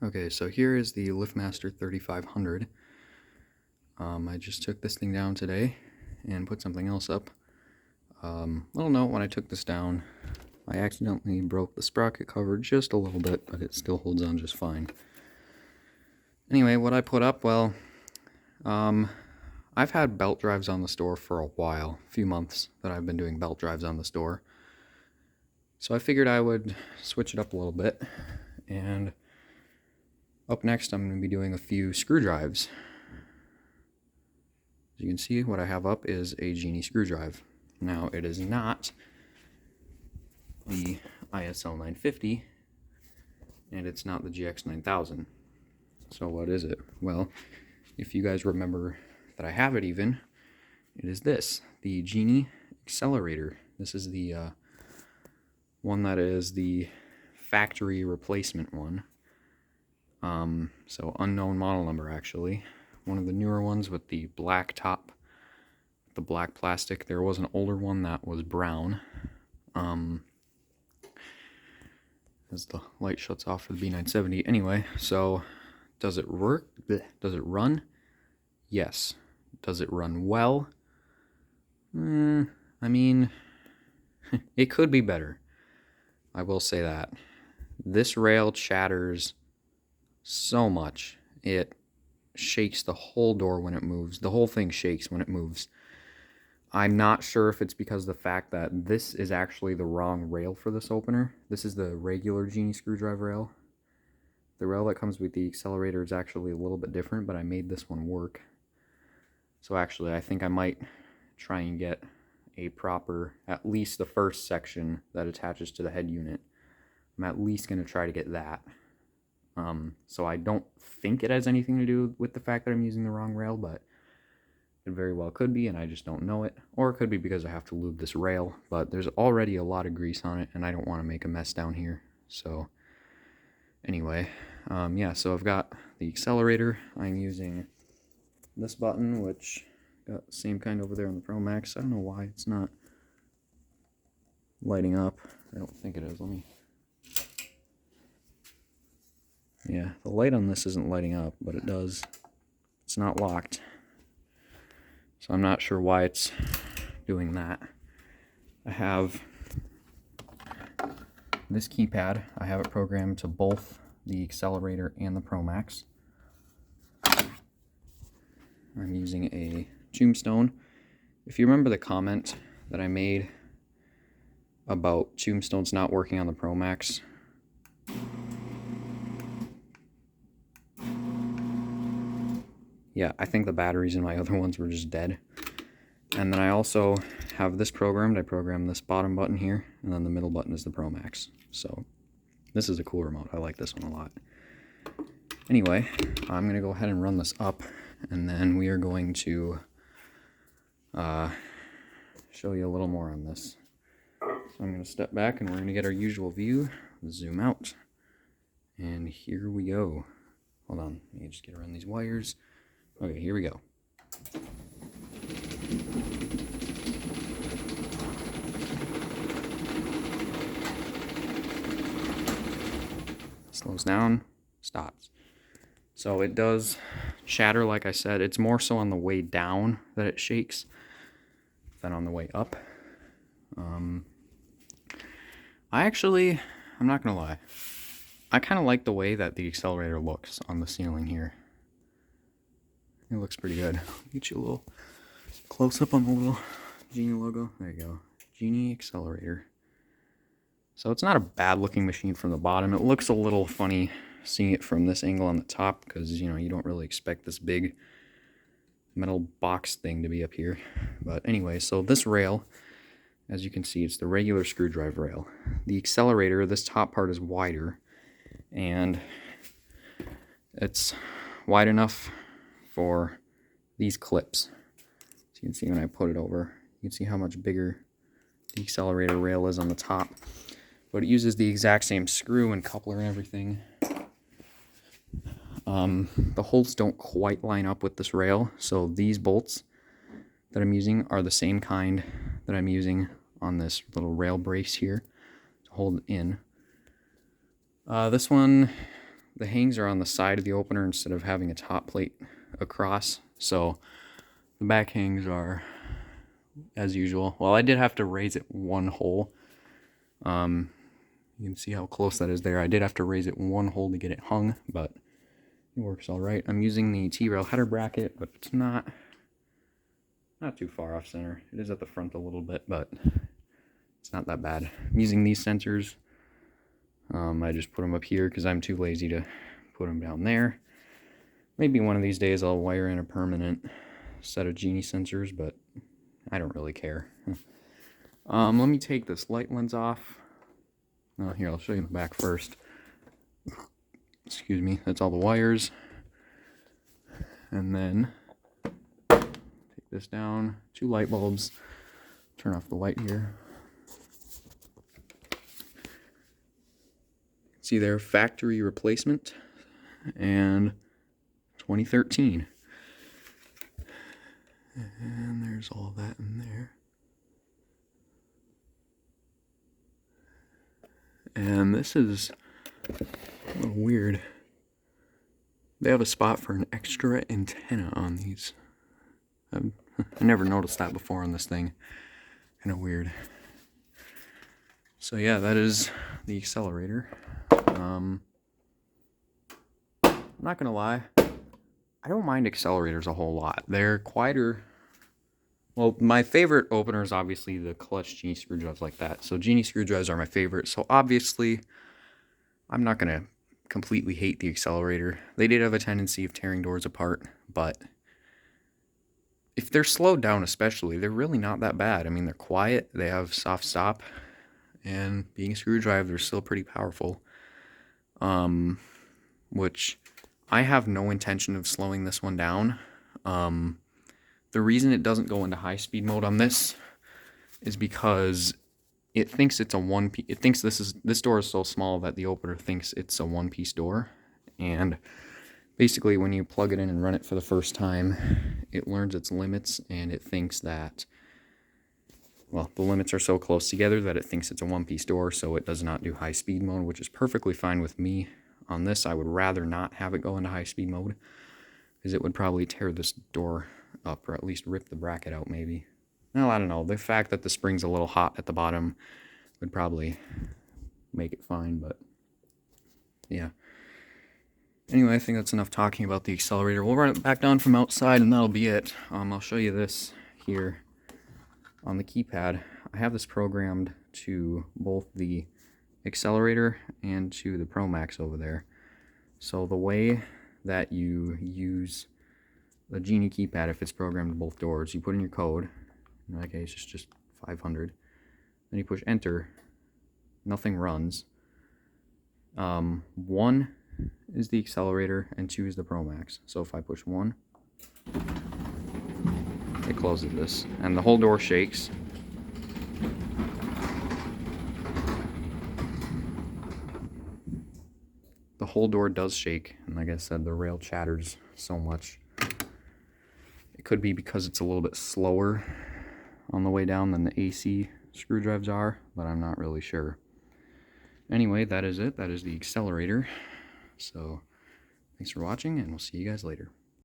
Okay, so here is the LiftMaster 3500. I just took this thing down today and put something else up. Little note, when I took this down, I accidentally broke the sprocket cover just a little bit, but it still holds on just fine. Anyway, what I put up, well, I've had belt drives on the store for a while, a few months that I've been doing belt drives on the store. So I figured I would switch it up a little bit, and up next I'm going to be doing a few screw drives. As you can see, what I have up is a Genie screw drive. Now, it is not the ISL 950, and it's not the GX 9000. So what is it? Well, if you guys remember that I have it even, it is this, the Genie Excellerator. This is the one that is the factory replacement one. So unknown model number, actually. One of the newer ones with the black top, the black plastic. There was an older one that was brown. As the light shuts off for the B970. Anyway, so does it work? Does it run? Yes. Does it run well? I mean, it could be better. I will say that. This rail chatters so much. It shakes the whole door when it moves. The whole thing shakes when it moves. I'm not sure if it's because of the fact that this is actually the wrong rail for this opener. This is the regular Genie screwdriver rail. The rail that comes with the Excellerator is actually a little bit different, but I made this one work. So actually, I think I might try and get a proper, at least the first section that attaches to the head unit. I'm at least going to try to get that. So I don't think it has anything to do with the fact that I'm using the wrong rail, but it very well could be, and I just don't know it. Or it could be because I have to lube this rail, but there's already a lot of grease on it, and I don't want to make a mess down here. So anyway, yeah, so I've got the Excellerator. I'm using this button, which got the same kind over there on the Pro Max. I don't know why it's not lighting up. I don't think it is. Let me... Yeah, the light on this isn't lighting up, but it does. It's not locked. So I'm not sure why it's doing that. I have this keypad. I have it programmed to both the Excellerator and the Pro Max. I'm using a Tombstone. If you remember the comment that I made about Tombstones not working on the Pro Max, yeah, I think the batteries in my other ones were just dead. And then I also have this programmed. I programmed this bottom button here, and then the middle button is the Pro Max. So this is a cool remote. I like this one a lot. Anyway, I'm going to go ahead and run this up, and then we are going to show you a little more on this. So I'm going to step back, and we're going to get our usual view, zoom out, and here we go. Hold on, let me just get around these wires. Okay, here we go. Slows down, stops. So it does chatter, like I said. It's more so on the way down that it shakes than on the way up. I'm not gonna lie, I kind of like the way that the Excellerator looks on the ceiling here. It looks pretty good. Get you a little close up on the little Genie logo. There you go. Genie Excellerator. So it's not a bad looking machine from the bottom. It looks a little funny seeing it from this angle on the top because, you know, you don't really expect this big metal box thing to be up here. But anyway, so this rail, as you can see, it's the regular screwdriver rail. The Excellerator, this top part is wider, and it's wide enough for these clips. So you can see when I put it over, you can see how much bigger the Excellerator rail is on the top. But it uses the exact same screw and coupler and everything. The holes don't quite line up with this rail, so these bolts that I'm using are the same kind that I'm using on this little rail brace here to hold it in. This one, the hangs are on the side of the opener instead of having a top plate across. So the back hangs are as usual. Well, I did have to raise it one hole. You can see how close that is there. I did have to raise it one hole to get it hung, but it works all right. I'm using the T-rail header bracket, but it's not too far off center. It is at the front a little bit, but it's not that bad. I'm using these sensors. I just put them up here because I'm too lazy to put them down there. Maybe one of these days I'll wire in a permanent set of Genie sensors, but I don't really care. Let me take this light lens off. Oh, here, I'll show you the back first. Excuse me, that's all the wires. And then take this down, 2 light bulbs. Turn off the light here. See there, factory replacement and 2013. And there's all that in there. And this is a little weird. They have a spot for an extra antenna on these. I never noticed that before on this thing. Kind of weird. So yeah, that is the Excellerator. I'm not gonna lie, I don't mind accelerators a whole lot. They're quieter. Well, my favorite opener is obviously the clutch Genie screwdrives like that. So Genie screwdrives are my favorite. So obviously, I'm not gonna completely hate the Excellerator. They did have a tendency of tearing doors apart, but if they're slowed down especially, they're really not that bad. I mean, they're quiet, they have soft stop, and being a screwdriver, they're still pretty powerful. Which I have no intention of slowing this one down. The reason it doesn't go into high-speed mode on this is because it thinks it's a one-piece. It thinks this door is so small that the opener thinks it's a one-piece door, and basically when you plug it in and run it for the first time, it learns its limits, and it thinks that, well, the limits are so close together that it thinks it's a one-piece door, so it does not do high-speed mode, which is perfectly fine with me. On this, I would rather not have it go into high-speed mode, because it would probably tear this door up, or at least rip the bracket out, maybe. Well, I don't know. The fact that the spring's a little hot at the bottom would probably make it fine, but yeah. Anyway, I think that's enough talking about the Excellerator. We'll run it back down from outside, and that'll be it. I'll show you this here on the keypad. I have this programmed to both the Excellerator and to the Pro Max over there. So the way that you use the Genie keypad, if it's programmed to both doors, you put in your code. In that case, it's just 500. Then you push enter. Nothing runs. 1 is the Excellerator and 2 is the Pro Max. So if I push 1, it closes this, and the whole door shakes. The whole door does shake, and like I said, the rail chatters so much. It could be because it's a little bit slower on the way down than the AC screwdrives are, but I'm not really sure. Anyway, that is it. That is the Excellerator. So, thanks for watching, and we'll see you guys later.